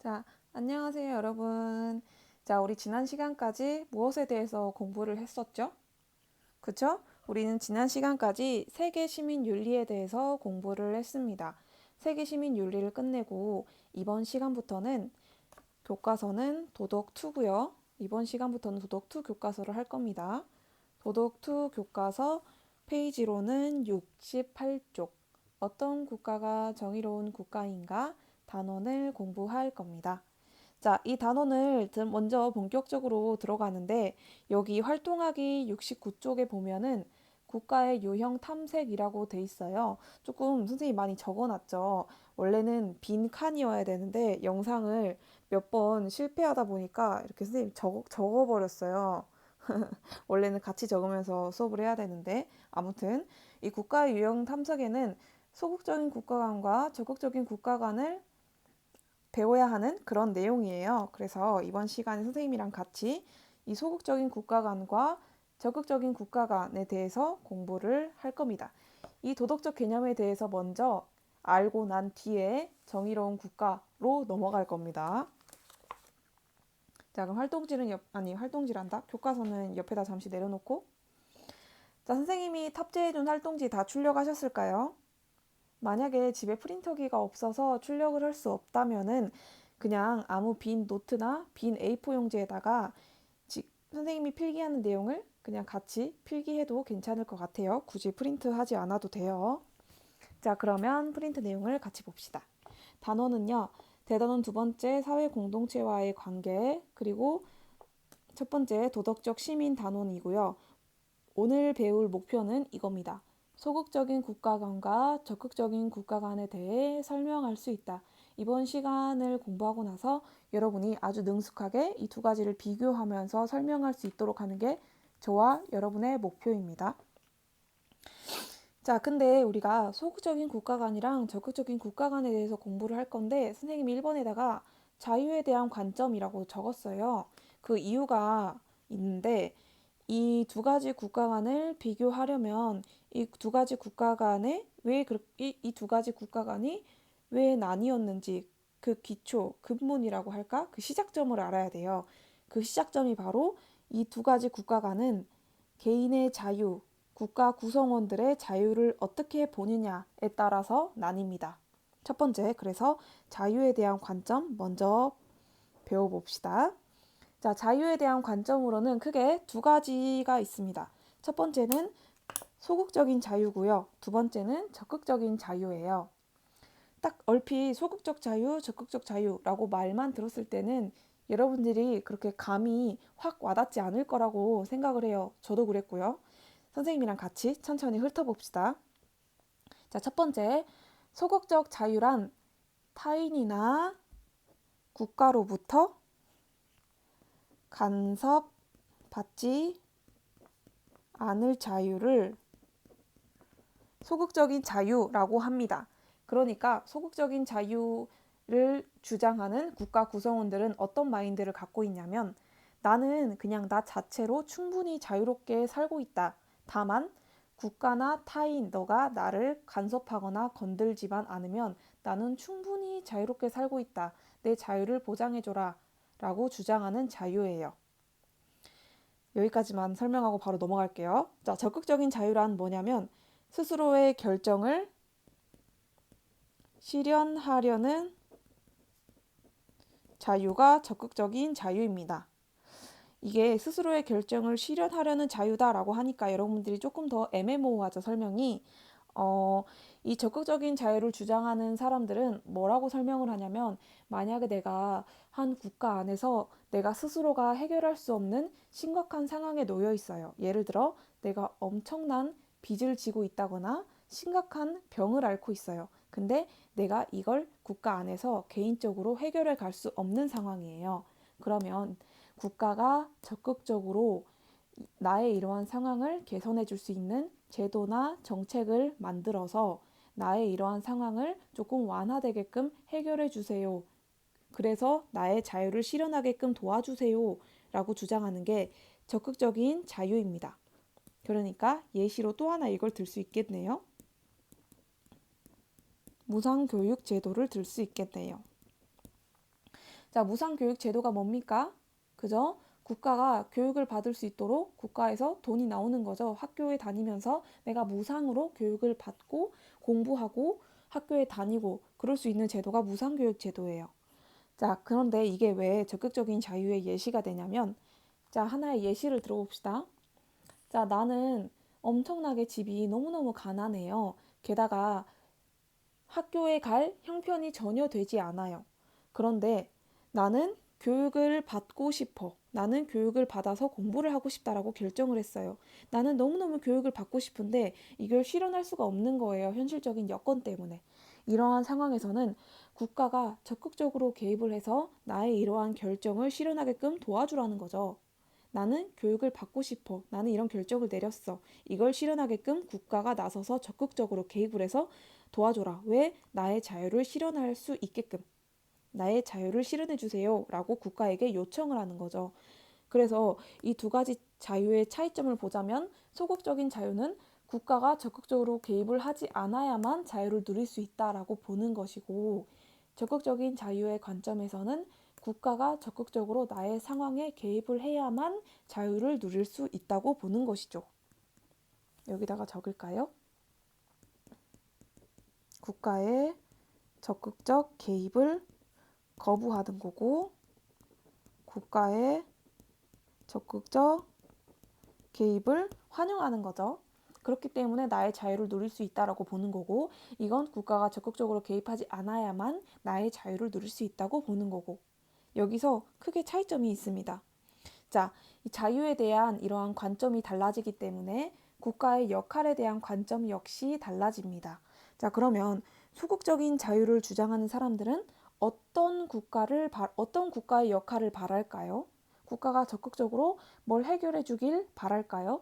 자, 안녕하세요, 여러분. 자, 우리 지난 시간까지 무엇에 대해서 공부를 했었죠? 그쵸? 우리는 지난 시간까지 세계 시민 윤리에 대해서 공부를 했습니다. 세계 시민 윤리를 끝내고 이번 시간부터는 교과서는 도덕 2고요. 이번 시간부터는 도덕 2 교과서를 할 겁니다. 도덕 2 교과서 페이지로는 68쪽. 어떤 국가가 정의로운 국가인가 단원을 공부할 겁니다. 자, 이 단원을 먼저 본격적으로 들어가는데 여기 활동하기 69쪽에 보면은 국가의 유형 탐색이라고 돼 있어요. 조금 선생님이 많이 적어놨죠. 원래는 빈 칸이어야 되는데 영상을 몇 번 실패하다 보니까 이렇게 선생님이 적어버렸어요. 원래는 같이 적으면서 수업을 해야 되는데 아무튼 이 국가의 유형 탐색에는 소극적인 국가 간과 적극적인 국가 간을 배워야 하는 그런 내용이에요. 그래서 이번 시간에 선생님이랑 같이 이 소극적인 국가 간과 적극적인 국가 간에 대해서 공부를 할 겁니다. 이 도덕적 개념에 대해서 먼저 알고 난 뒤에 정의로운 국가로 넘어갈 겁니다. 자, 그럼 활동지란다. 교과서는 옆에다 잠시 내려놓고. 자, 선생님이 탑재해준 활동지 다 출력하셨을까요? 만약에 집에 프린터기가 없어서 출력을 할 수 없다면은 그냥 아무 빈 노트나 빈 A4 용지에다가 선생님이 필기하는 내용을 그냥 같이 필기해도 괜찮을 것 같아요. 굳이 프린트 하지 않아도 돼요. 자, 그러면 프린트 내용을 같이 봅시다. 단원은요, 대단원 두 번째 사회 공동체와의 관계, 그리고 첫 번째 도덕적 시민 단원이고요. 오늘 배울 목표는 이겁니다. 소극적인 국가 간과 적극적인 국가 간에 대해 설명할 수 있다. 이번 시간을 공부하고 나서 여러분이 아주 능숙하게 이 두 가지를 비교하면서 설명할 수 있도록 하는 게 저와 여러분의 목표입니다. 자, 근데 우리가 소극적인 국가 간이랑 적극적인 국가 간에 대해서 공부를 할 건데 선생님이 1번에다가 자유에 대한 관점이라고 적었어요. 그 이유가 있는데 이 두 가지 국가 간을 비교하려면 이 두 가지 국가 간에 이 두 가지 국가 간이 왜 나뉘었는지 그 기초, 근본이라고 할까? 그 시작점을 알아야 돼요. 그 시작점이 바로 이 두 가지 국가 간은 개인의 자유, 국가 구성원들의 자유를 어떻게 보느냐에 따라서 나뉩니다. 첫 번째, 그래서 자유에 대한 관점 먼저 배워봅시다. 자, 자유에 대한 관점으로는 크게 두 가지가 있습니다. 첫 번째는 소극적인 자유고요. 두 번째는 적극적인 자유예요. 딱 얼핏 소극적 자유, 적극적 자유라고 말만 들었을 때는 여러분들이 그렇게 감이 확 와닿지 않을 거라고 생각을 해요. 저도 그랬고요. 선생님이랑 같이 천천히 훑어봅시다. 자, 첫 번째, 소극적 자유란 타인이나 국가로부터 간섭받지 않을 자유를 소극적인 자유라고 합니다. 그러니까 소극적인 자유를 주장하는 국가 구성원들은 어떤 마인드를 갖고 있냐면 나는 그냥 나 자체로 충분히 자유롭게 살고 있다. 다만 국가나 타인, 너가 나를 간섭하거나 건들지만 않으면 나는 충분히 자유롭게 살고 있다. 내 자유를 보장해줘라. 라고 주장하는 자유예요. 여기까지만 설명하고 바로 넘어갈게요. 자, 적극적인 자유란 뭐냐면 스스로의 결정을 실현하려는 자유가 적극적인 자유입니다. 이게 스스로의 결정을 실현하려는 자유다라고 하니까 여러분들이 조금 더 애매모호하죠, 설명이. 이 적극적인 자유를 주장하는 사람들은 뭐라고 설명을 하냐면 만약에 내가 한 국가 안에서 내가 스스로가 해결할 수 없는 심각한 상황에 놓여 있어요. 예를 들어 내가 엄청난 빚을 지고 있다거나 심각한 병을 앓고 있어요. 근데 내가 이걸 국가 안에서 개인적으로 해결해 갈 수 없는 상황이에요. 그러면 국가가 적극적으로 나의 이러한 상황을 개선해 줄 수 있는 제도나 정책을 만들어서 나의 이러한 상황을 조금 완화되게끔 해결해 주세요. 그래서 나의 자유를 실현하게끔 도와주세요. 라고 주장하는 게 적극적인 자유입니다. 그러니까 예시로 또 하나 이걸 들 수 있겠네요. 무상교육 제도를 들 수 있겠네요. 자, 무상교육 제도가 뭡니까? 그죠? 국가가 교육을 받을 수 있도록 국가에서 돈이 나오는 거죠. 학교에 다니면서 내가 무상으로 교육을 받고 공부하고 학교에 다니고 그럴 수 있는 제도가 무상교육 제도예요. 자, 그런데 이게 왜 적극적인 자유의 예시가 되냐면, 자, 하나의 예시를 들어봅시다. 자, 나는 엄청나게 집이 너무너무 가난해요. 게다가 학교에 갈 형편이 전혀 되지 않아요. 그런데 나는 교육을 받고 싶어. 나는 교육을 받아서 공부를 하고 싶다라고 결정을 했어요. 나는 너무너무 교육을 받고 싶은데 이걸 실현할 수가 없는 거예요. 현실적인 여건 때문에. 이러한 상황에서는 국가가 적극적으로 개입을 해서 나의 이러한 결정을 실현하게끔 도와주라는 거죠. 나는 교육을 받고 싶어. 나는 이런 결정을 내렸어. 이걸 실현하게끔 국가가 나서서 적극적으로 개입을 해서 도와줘라. 왜? 나의 자유를 실현할 수 있게끔. 나의 자유를 실현해 주세요. 라고 국가에게 요청을 하는 거죠. 그래서 이 두 가지 자유의 차이점을 보자면 소극적인 자유는 국가가 적극적으로 개입을 하지 않아야만 자유를 누릴 수 있다라고 보는 것이고, 적극적인 자유의 관점에서는 국가가 적극적으로 나의 상황에 개입을 해야만 자유를 누릴 수 있다고 보는 것이죠. 여기다가 적을까요? 국가의 적극적 개입을 거부하는 거고, 국가의 적극적 개입을 환영하는 거죠. 그렇기 때문에 나의 자유를 누릴 수 있다라고 보는 거고, 이건 국가가 적극적으로 개입하지 않아야만 나의 자유를 누릴 수 있다고 보는 거고, 여기서 크게 차이점이 있습니다. 자, 이 자유에 대한 이러한 관점이 달라지기 때문에 국가의 역할에 대한 관점 역시 달라집니다. 자, 그러면 소극적인 자유를 주장하는 사람들은 어떤 국가의 역할을 바랄까요? 국가가 적극적으로 뭘 해결해 주길 바랄까요?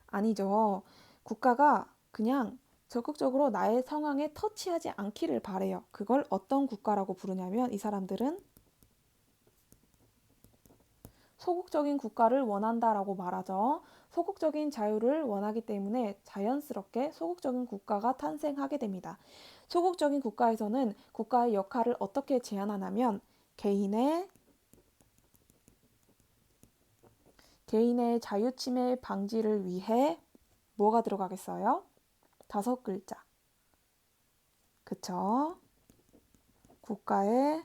아니죠. 국가가 그냥 적극적으로 나의 상황에 터치하지 않기를 바래요. 그걸 어떤 국가라고 부르냐면 이 사람들은 소극적인 국가를 원한다라고 말하죠. 소극적인 자유를 원하기 때문에 자연스럽게 소극적인 국가가 탄생하게 됩니다. 소극적인 국가에서는 국가의 역할을 어떻게 제한하냐면 개인의 자유 침해 방지를 위해 뭐가 들어가겠어요? 5글자. 그쵸? 국가의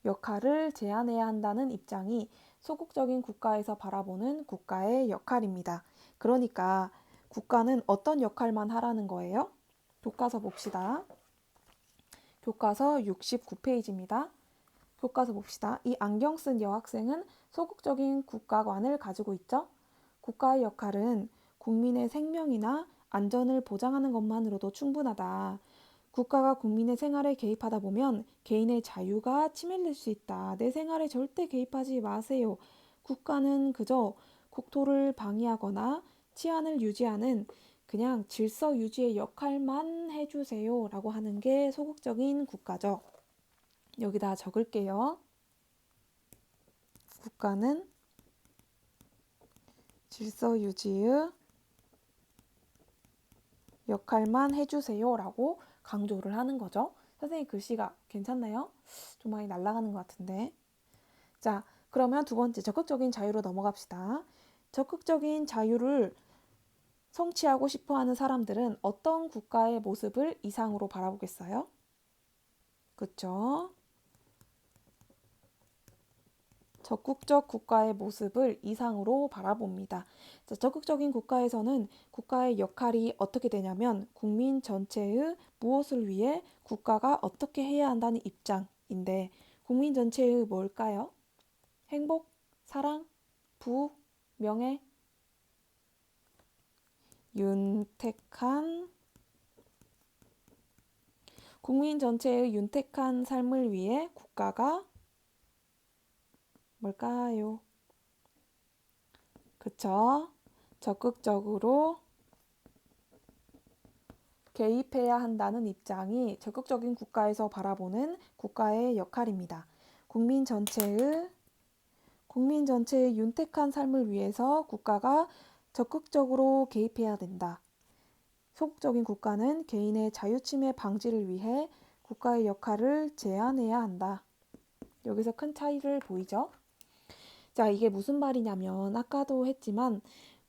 역할을 제한해야 한다는 입장이 소극적인 국가에서 바라보는 국가의 역할입니다. 그러니까 국가는 어떤 역할만 하라는 거예요? 교과서 봅시다. 교과서 69페이지입니다. 교과서 봅시다. 이 안경 쓴 여학생은 소극적인 국가관을 가지고 있죠. 국가의 역할은 국민의 생명이나 안전을 보장하는 것만으로도 충분하다. 국가가 국민의 생활에 개입하다 보면 개인의 자유가 침해될 수 있다. 내 생활에 절대 개입하지 마세요. 국가는 그저 국토를 방위하거나 치안을 유지하는 그냥 질서 유지의 역할만 해주세요. 라고 하는 게 소극적인 국가죠. 여기다 적을게요. 국가는 질서 유지의 역할만 해주세요. 라고 강조를 하는 거죠. 선생님 글씨가 괜찮나요? 좀 많이 날아가는 것 같은데. 자, 그러면 두 번째 적극적인 자유로 넘어갑시다. 적극적인 자유를 성취하고 싶어 하는 사람들은 어떤 국가의 모습을 이상으로 바라보겠어요? 그쵸? 적극적 국가의 모습을 이상으로 바라봅니다. 자, 적극적인 국가에서는 국가의 역할이 어떻게 되냐면 국민 전체의 무엇을 위해 국가가 어떻게 해야 한다는 입장인데 국민 전체의 뭘까요? 행복, 사랑, 부귀, 명예, 윤택한 국민 전체의 윤택한 삶을 위해 국가가 뭘까요? 그쵸? 적극적으로 개입해야 한다는 입장이 적극적인 국가에서 바라보는 국가의 역할입니다. 국민 전체의 윤택한 삶을 위해서 국가가 적극적으로 개입해야 된다. 소극적인 국가는 개인의 자유침해 방지를 위해 국가의 역할을 제한해야 한다. 여기서 큰 차이를 보이죠? 자, 이게 무슨 말이냐면 아까도 했지만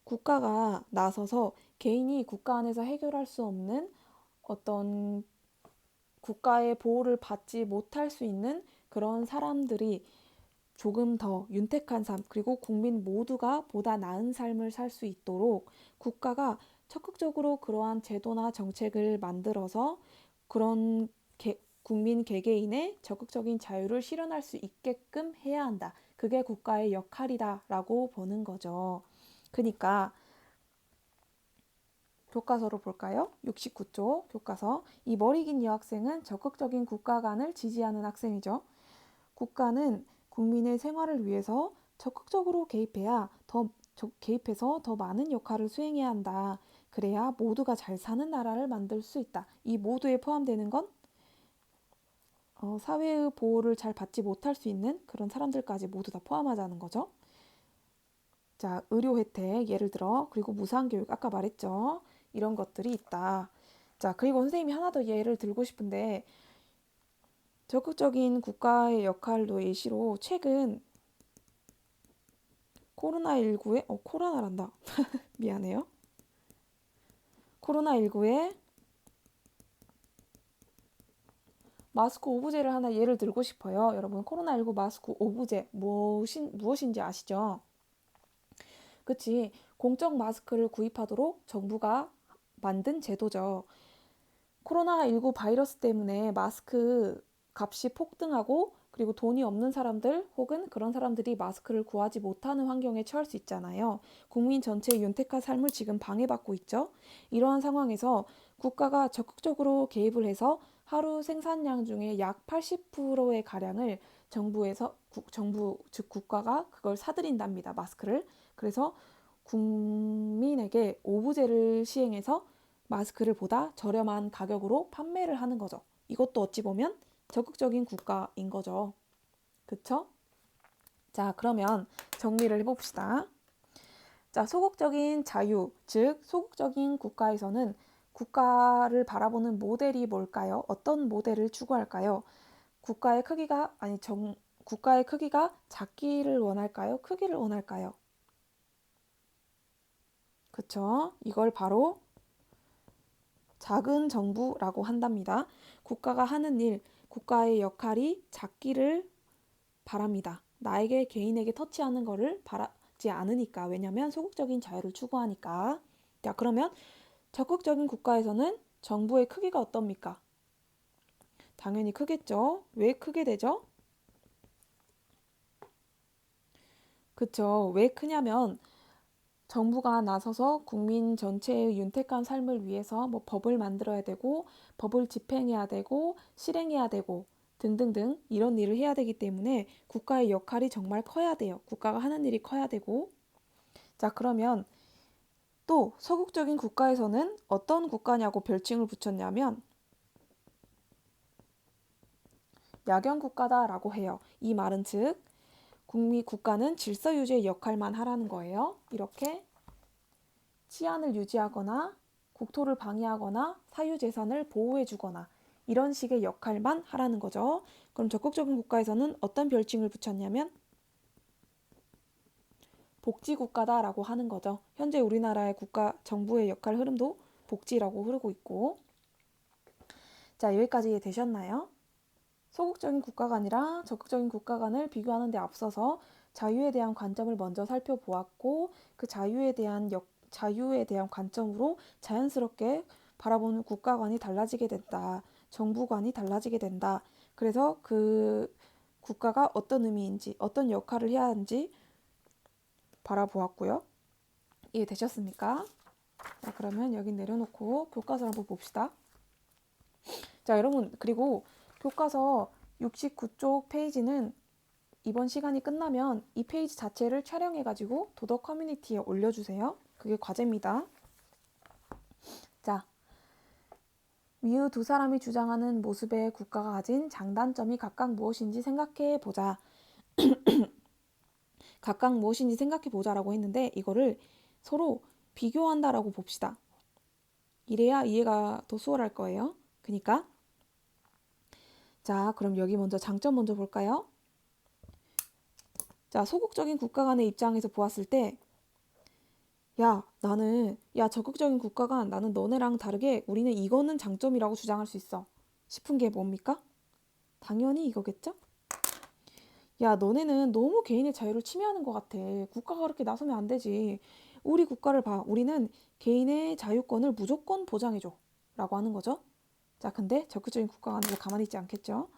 국가가 나서서 개인이 국가 안에서 해결할 수 없는 어떤 국가의 보호를 받지 못할 수 있는 그런 사람들이 조금 더 윤택한 삶, 그리고 국민 모두가 보다 나은 삶을 살 수 있도록 국가가 적극적으로 그러한 제도나 정책을 만들어서 그런 국민 개개인의 적극적인 자유를 실현할 수 있게끔 해야 한다. 그게 국가의 역할이다라고 보는 거죠. 그러니까 교과서로 볼까요? 69쪽 교과서. 이 머리 긴 여학생은 적극적인 국가관을 지지하는 학생이죠. 국가는 국민의 생활을 위해서 적극적으로 개입해서 더 많은 역할을 수행해야 한다. 그래야 모두가 잘 사는 나라를 만들 수 있다. 이 모두에 포함되는 건 사회의 보호를 잘 받지 못할 수 있는 그런 사람들까지 모두 다 포함하자는 거죠. 자, 의료 혜택 예를 들어, 그리고 무상교육 아까 말했죠. 이런 것들이 있다. 자, 그리고 선생님이 하나 더 예를 들고 싶은데 적극적인 국가의 역할로 예시로 최근 코로나19에 코로나란다. 미안해요. 코로나19에 마스크 오브제를 하나 예를 들고 싶어요. 여러분, 코로나19 마스크 오브제 무엇인지 아시죠? 그치. 공적 마스크를 구입하도록 정부가 만든 제도죠. 코로나19 바이러스 때문에 마스크 값이 폭등하고 그리고 돈이 없는 사람들 혹은 그런 사람들이 마스크를 구하지 못하는 환경에 처할 수 있잖아요. 국민 전체의 윤택한 삶을 지금 방해받고 있죠. 이러한 상황에서 국가가 적극적으로 개입을 해서 하루 생산량 중에 약 80%의 가량을 정부 즉 국가가 그걸 사들인답니다. 마스크를. 그래서 국민에게 오부제를 시행해서 마스크를 보다 저렴한 가격으로 판매를 하는 거죠. 이것도 어찌 보면 적극적인 국가인 거죠. 그쵸? 자, 그러면 정리를 해봅시다. 자, 소극적인 자유, 즉 소극적인 국가에서는 국가를 바라보는 모델이 뭘까요? 어떤 모델을 추구할까요? 국가의 크기가 작기를 원할까요? 크기를 원할까요? 그쵸? 이걸 바로 작은 정부라고 한답니다. 국가가 하는 일, 국가의 역할이 작기를 바랍니다. 나에게 개인에게 터치하는 거를 바라지 않으니까. 왜냐면 소극적인 자유를 추구하니까. 자, 그러면 적극적인 국가에서는 정부의 크기가 어떻습니까? 당연히 크겠죠. 왜 크게 되죠? 그쵸. 왜 크냐면 정부가 나서서 국민 전체의 윤택한 삶을 위해서 뭐 법을 만들어야 되고 법을 집행해야 되고 실행해야 되고 등등등 이런 일을 해야 되기 때문에 국가의 역할이 정말 커야 돼요. 국가가 하는 일이 커야 되고. 자, 그러면 또 서구적인 국가에서는 어떤 국가냐고 별칭을 붙였냐면 야경 국가다라고 해요. 이 말은 즉 국가는 질서 유지의 역할만 하라는 거예요. 이렇게 치안을 유지하거나 국토를 방해하거나 사유재산을 보호해주거나 이런 식의 역할만 하라는 거죠. 그럼 적극적인 국가에서는 어떤 별칭을 붙였냐면 복지국가다라고 하는 거죠. 현재 우리나라의 국가 정부의 역할 흐름도 복지라고 흐르고 있고. 자, 여기까지 되셨나요? 소극적인 국가관이랑 적극적인 국가관을 비교하는 데 앞서서 자유에 대한 관점을 먼저 살펴보았고 그 자유에 대한 관점으로 자연스럽게 바라보는 국가관이 달라지게 된다. 정부관이 달라지게 된다. 그래서 그 국가가 어떤 의미인지 어떤 역할을 해야 하는지 바라보았고요. 이해되셨습니까? 자, 그러면 여기 내려놓고 교과서를 한번 봅시다. 자, 여러분, 그리고 교과서 69쪽 페이지는 이번 시간이 끝나면 이 페이지 자체를 촬영해가지고 도덕 커뮤니티에 올려주세요. 그게 과제입니다. 자, 위의 두 사람이 주장하는 모습의 국가가 가진 장단점이 각각 무엇인지 생각해 보자. 각각 무엇인지 생각해 보자라고 했는데 이거를 서로 비교한다라고 봅시다. 이래야 이해가 더 수월할 거예요. 그러니까 자, 그럼 여기 먼저 장점 먼저 볼까요? 자, 소극적인 국가 간의 입장에서 보았을 때, 적극적인 국가 간 나는 너네랑 다르게 우리는 이거는 장점이라고 주장할 수 있어. 싶은 게 뭡니까? 당연히 이거겠죠? 야, 너네는 너무 개인의 자유를 침해하는 것 같아. 국가가 그렇게 나서면 안 되지. 우리 국가를 봐. 우리는 개인의 자유권을 무조건 보장해줘. 라고 하는 거죠. 자, 근데 적극적인 국가 간에서 가만히 있지 않겠죠?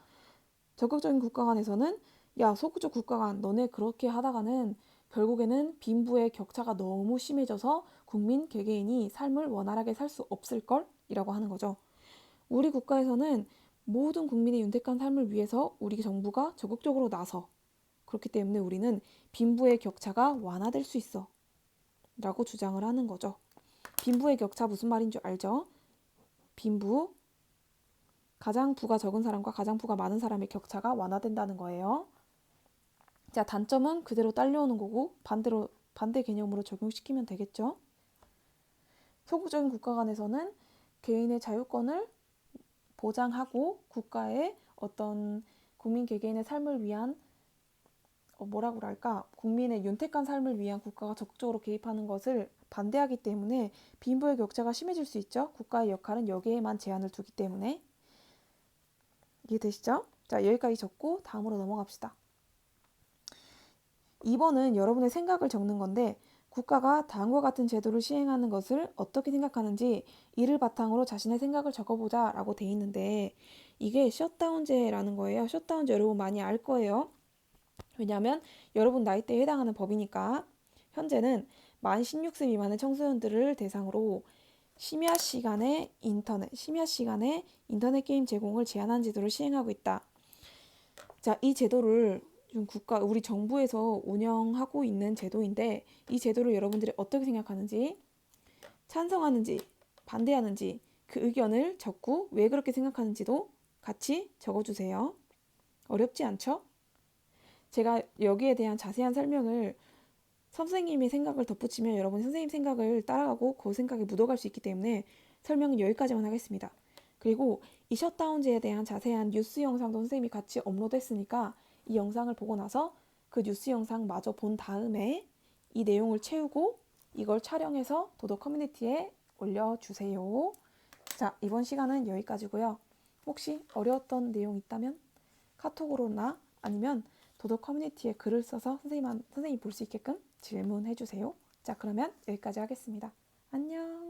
적극적인 국가 간에서는 야, 소극적 국가 간 너네 그렇게 하다가는 결국에는 빈부의 격차가 너무 심해져서 국민 개개인이 삶을 원활하게 살 수 없을걸? 이라고 하는 거죠. 우리 국가에서는 모든 국민의 윤택한 삶을 위해서 우리 정부가 적극적으로 나서 그렇기 때문에 우리는 빈부의 격차가 완화될 수 있어 라고 주장을 하는 거죠. 빈부의 격차 무슨 말인 줄 알죠? 빈부, 가장 부가 적은 사람과 가장 부가 많은 사람의 격차가 완화된다는 거예요. 자, 단점은 그대로 딸려오는 거고 반대 개념으로 적용시키면 되겠죠. 소극적인 국가 간에서는 개인의 자유권을 보장하고 국가의 어떤 국민 개개인의 삶을 위한 뭐라고 할까? 국민의 윤택한 삶을 위한 국가가 적극적으로 개입하는 것을 반대하기 때문에 빈부의 격차가 심해질 수 있죠. 국가의 역할은 여기에만 제한을 두기 때문에. 이해되시죠? 자, 여기까지 적고 다음으로 넘어갑시다. 2번은 여러분의 생각을 적는 건데 국가가 다음과 같은 제도를 시행하는 것을 어떻게 생각하는지 이를 바탕으로 자신의 생각을 적어보자 라고 돼 있는데 이게 셧다운제라는 거예요. 셧다운제 여러분 많이 알 거예요. 왜냐하면 여러분 나이대에 해당하는 법이니까. 현재는 만 16세 미만의 청소년들을 대상으로 심야 시간에 인터넷 게임 제공을 제한한 제도를 시행하고 있다. 자, 이 제도를 우리 정부에서 운영하고 있는 제도인데 이 제도를 여러분들이 어떻게 생각하는지, 찬성하는지, 반대하는지 그 의견을 적고 왜 그렇게 생각하는지도 같이 적어주세요. 어렵지 않죠? 제가 여기에 대한 자세한 설명을 선생님의 생각을 덧붙이면 여러분 선생님 생각을 따라가고 그 생각에 묻어갈 수 있기 때문에 설명은 여기까지만 하겠습니다. 그리고 이 셧다운제에 대한 자세한 뉴스 영상도 선생님이 같이 업로드했으니까 이 영상을 보고 나서 그 뉴스 영상 마저 본 다음에 이 내용을 채우고 이걸 촬영해서 도덕 커뮤니티에 올려주세요. 자, 이번 시간은 여기까지고요. 혹시 어려웠던 내용 있다면 카톡으로나 아니면 도덕 커뮤니티에 글을 써서 선생님이 볼 수 있게끔 질문해 주세요. 자, 그러면 여기까지 하겠습니다. 안녕.